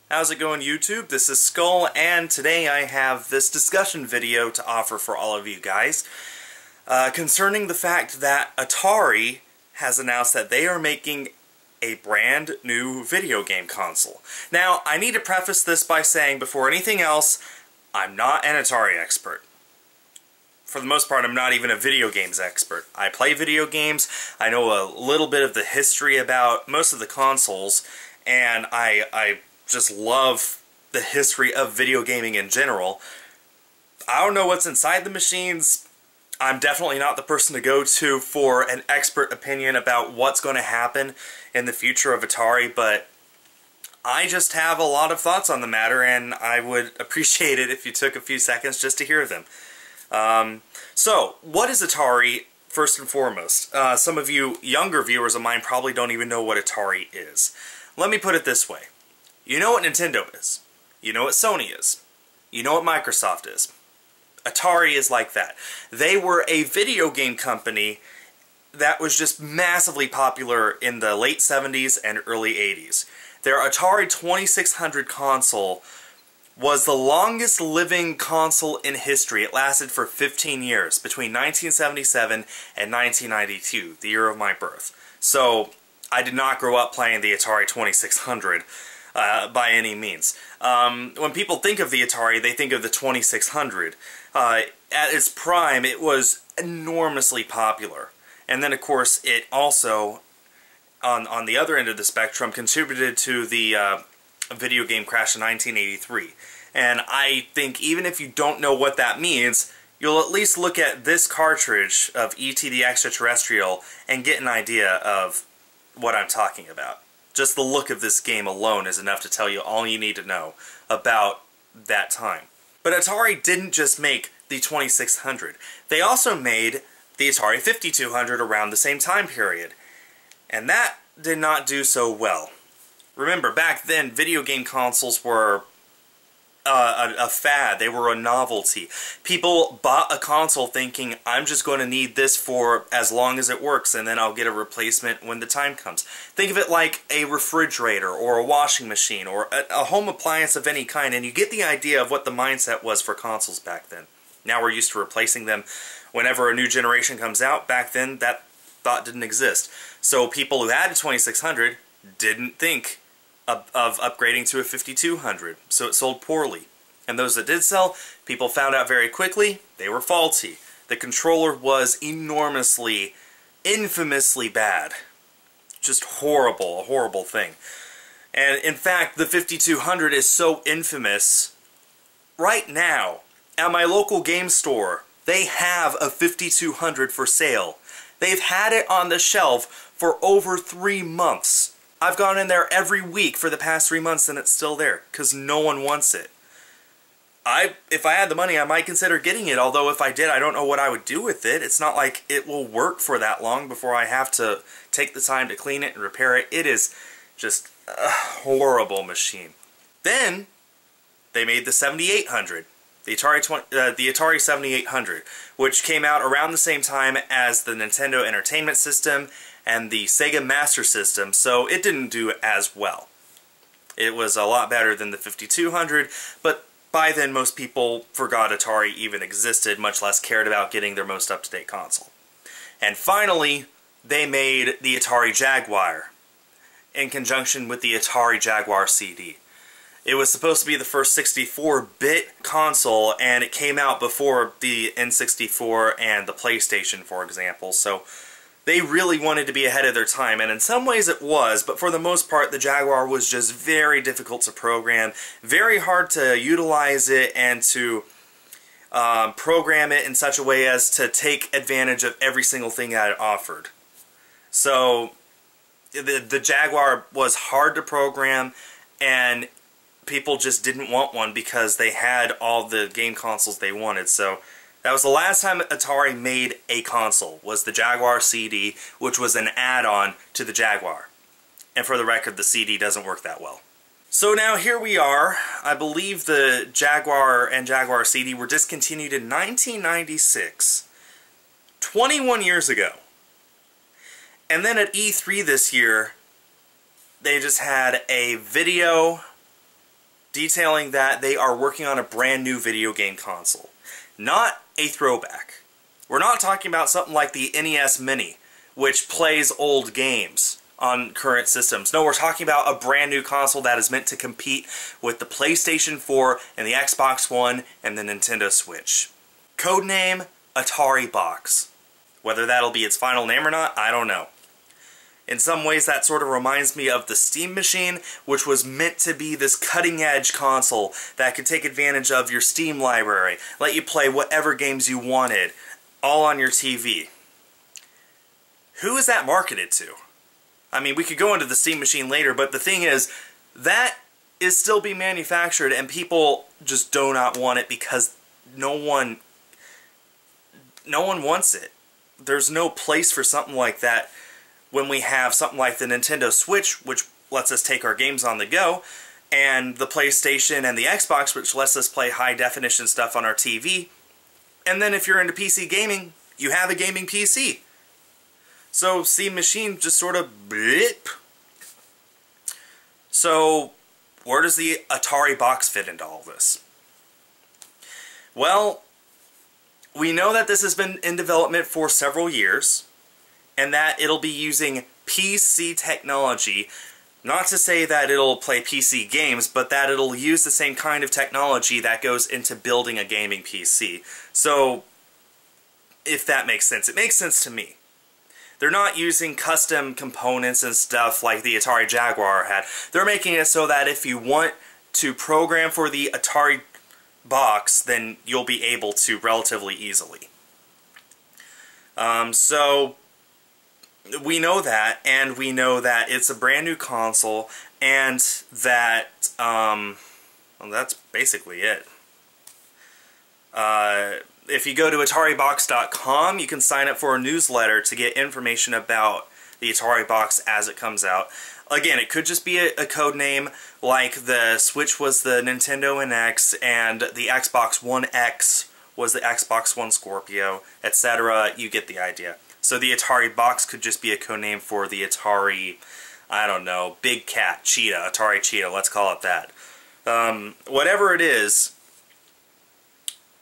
How's it going, YouTube? This is Skul, and today I have this discussion video to offer for all of you guys concerning the fact that Atari has announced that they are making a brand new video game console. Now, I need to preface this by saying, before anything else, I'm not an Atari expert. For the most part, I'm not even a video games expert. I play video games, I know a little bit of the history about most of the consoles, and I just love the history of video gaming in general. I don't know what's inside the machines. I'm definitely not the person to go to for an expert opinion about what's going to happen in the future of Atari, but I just have a lot of thoughts on the matter, and I would appreciate it if you took a few seconds just to hear them. So, what is Atari, first and foremost? Some of you younger viewers of mine probably don't even know what Atari is. Let me put it this way. You know what Nintendo is. You know what Sony is. You know what Microsoft is. Atari is like that. They were a video game company that was just massively popular in the late 70s and early 80s. Their Atari 2600 console was the longest living console in history. It lasted for 15 years, between 1977 and 1992, the year of my birth. So, I did not grow up playing the Atari 2600 by any means. When people think of the Atari, they think of the 2600. At its prime, it was enormously popular. And then, of course, it also, on the other end of the spectrum, contributed to the video game crash in 1983. And I think even if you don't know what that means, you'll at least look at this cartridge of E.T. the Extraterrestrial and get an idea of what I'm talking about. Just the look of this game alone is enough to tell you all you need to know about that time. But Atari didn't just make the 2600. They also made the Atari 5200 around the same time period. And that did not do so well. Remember, back then, video game consoles were a fad. They were a novelty. People bought a console thinking, I'm just going to need this for as long as it works, and then I'll get a replacement when the time comes. Think of it like a refrigerator, or a washing machine, or a home appliance of any kind, and you get the idea of what the mindset was for consoles back then. Now we're used to replacing them whenever a new generation comes out. Back then, that thought didn't exist. So people who had a 2600 didn't think of upgrading to a 5200, so it sold poorly. And those that did sell, people found out very quickly they were faulty. The controller was enormously, infamously bad. Just horrible, a horrible thing. And in fact, the 5200 is so infamous. Right now, at my local game store, they have a 5200 for sale. They've had it on the shelf for over 3 months. I've gone in there every week for the past 3 months and it's still there, because no one wants it. If I had the money, I might consider getting it, although if I did, I don't know what I would do with it. It's not like it will work for that long before I have to take the time to clean it and repair it. It is just a horrible machine. Then, they made the 7800. The Atari 7800, which came out around the same time as the Nintendo Entertainment System and the Sega Master System, so it didn't do as well. It was a lot better than the 5200, but by then most people forgot Atari even existed, much less cared about getting their most up-to-date console. And finally, they made the Atari Jaguar, in conjunction with the Atari Jaguar CD. It was supposed to be the first 64-bit console, and it came out before the N64 and the PlayStation, for example, so they really wanted to be ahead of their time, and in some ways it was, but for the most part the Jaguar was just very difficult to program, very hard to utilize it and to program it in such a way as to take advantage of every single thing that it offered. So the Jaguar was hard to program, and people just didn't want one because they had all the game consoles they wanted. So that was the last time Atari made a console, was the Jaguar CD, which was an add-on to the Jaguar. And for the record, the CD doesn't work that well. So now here we are. I believe the Jaguar and Jaguar CD were discontinued in 1996. 21 years ago. And then at E3 this year, they just had a video detailing that they are working on a brand new video game console. Not a throwback. We're not talking about something like the NES Mini, which plays old games on current systems. No, we're talking about a brand new console that is meant to compete with the PlayStation 4 and the Xbox One and the Nintendo Switch. Codename Atari Box. Whether that'll be its final name or not, I don't know. In some ways, that sort of reminds me of the Steam Machine, which was meant to be this cutting-edge console that could take advantage of your Steam library, let you play whatever games you wanted, all on your TV. Who is that marketed to? I mean, we could go into the Steam Machine later, but the thing is, that is still being manufactured, and people just do not want it because no one wants it. There's no place for something like that when we have something like the Nintendo Switch, which lets us take our games on the go, and the PlayStation and the Xbox, which lets us play high-definition stuff on our TV. And then if you're into PC gaming, you have a gaming PC. So Steam Machine just sort of blip. So where does the Atari box fit into all this? Well, we know that this has been in development for several years, and that it'll be using PC technology. Not to say that it'll play PC games, but that it'll use the same kind of technology that goes into building a gaming PC. So, if that makes sense. It makes sense to me. They're not using custom components and stuff like the Atari Jaguar had. They're making it so that if you want to program for the Atari box, then you'll be able to relatively easily. So we know that, and we know that it's a brand new console, and that, well, that's basically it. If you go to AtariBox.com, you can sign up for a newsletter to get information about the Atari box as it comes out. Again, it could just be a code name, like the Switch was the Nintendo NX, and the Xbox One X was the Xbox One Scorpio, etc. You get the idea. So the Atari box could just be a codename for the Atari, I don't know, Big Cat, Cheetah, Atari Cheetah, let's call it that. Whatever it is,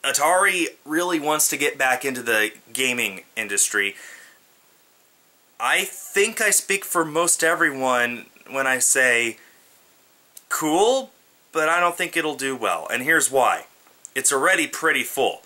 Atari really wants to get back into the gaming industry. I think I speak for most everyone when I say, cool, but I don't think it'll do well. And here's why. It's already pretty full.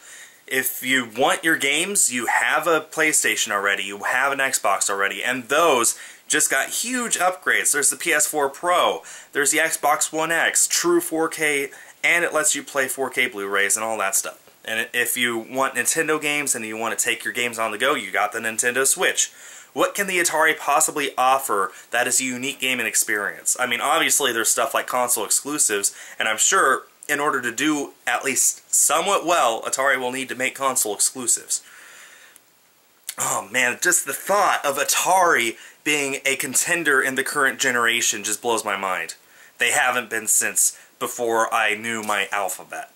If you want your games, you have a PlayStation already, you have an Xbox already, and those just got huge upgrades. There's the PS4 Pro, there's the Xbox One X, true 4K, and it lets you play 4K Blu-rays and all that stuff. And if you want Nintendo games and you want to take your games on the go, you got the Nintendo Switch. What can the Atari possibly offer that is a unique gaming experience? I mean, obviously there's stuff like console exclusives, and I'm sure in order to do at least somewhat well, Atari will need to make console exclusives. Oh man, just the thought of Atari being a contender in the current generation just blows my mind. They haven't been since before I knew my alphabet.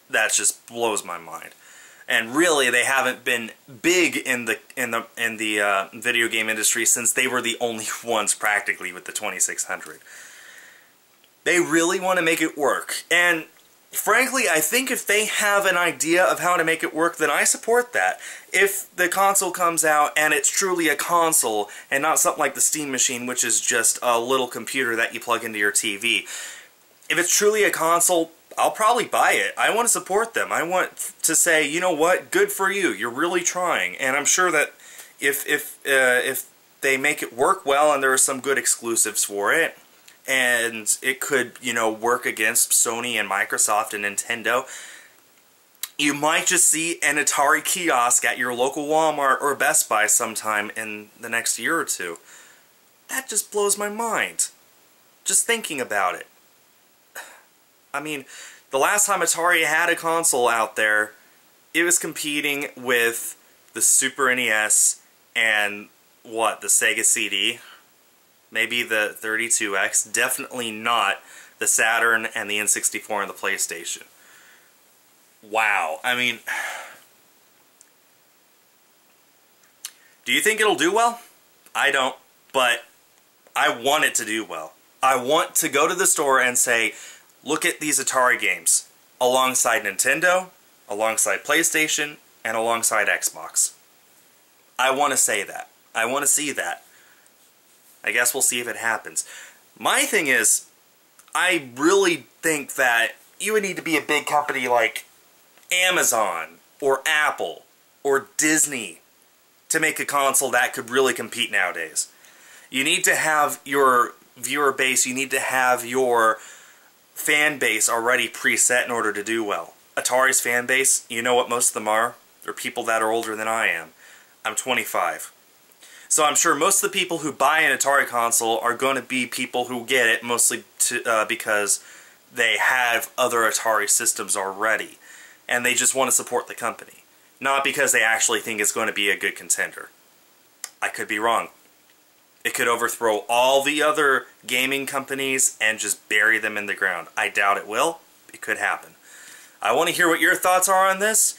That just blows my mind. And really, they haven't been big in the video game industry since they were the only ones practically with the 2600. They really want to make it work, and frankly, I think if they have an idea of how to make it work, then I support that. If the console comes out and it's truly a console and not something like the Steam Machine, which is just a little computer that you plug into your TV. If it's truly a console, I'll probably buy it. I want to support them. I want to say, you know what, good for you. You're really trying. And I'm sure that if they make it work well and there are some good exclusives for it, and it could, you know, work against Sony and Microsoft and Nintendo, you might just see an Atari kiosk at your local Walmart or Best Buy sometime in the next year or two. That just blows my mind. Just thinking about it. I mean, the last time Atari had a console out there, it was competing with the Super NES and, what, the Sega CD? Maybe the 32X, definitely not the Saturn and the N64 and the PlayStation. Wow, I mean, do you think it'll do well? I don't, but I want it to do well. I want to go to the store and say, look at these Atari games, alongside Nintendo, alongside PlayStation, and alongside Xbox. I want to say that. I want to see that. I guess we'll see if it happens. My thing is, I really think that you would need to be a big company like Amazon, or Apple, or Disney to make a console that could really compete nowadays. You need to have your viewer base, you need to have your fan base already preset in order to do well. Atari's fan base, you know what most of them are? They're people that are older than I am. I'm 25. So I'm sure most of the people who buy an Atari console are going to be people who get it mostly because they have other Atari systems already. And they just want to support the company. Not because they actually think it's going to be a good contender. I could be wrong. It could overthrow all the other gaming companies and just bury them in the ground. I doubt it will. It could happen. I want to hear what your thoughts are on this.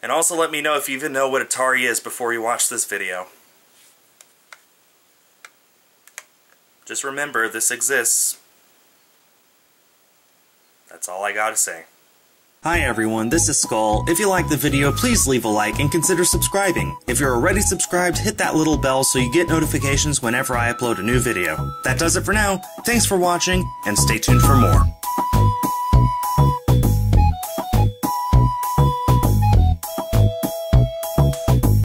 And also let me know if you even know what Atari is before you watch this video. Just remember, this exists. That's all I gotta say. Hi everyone, this is Skul. If you liked the video, please leave a like and consider subscribing. If you're already subscribed, hit that little bell so you get notifications whenever I upload a new video. That does it for now. Thanks for watching, and stay tuned for more.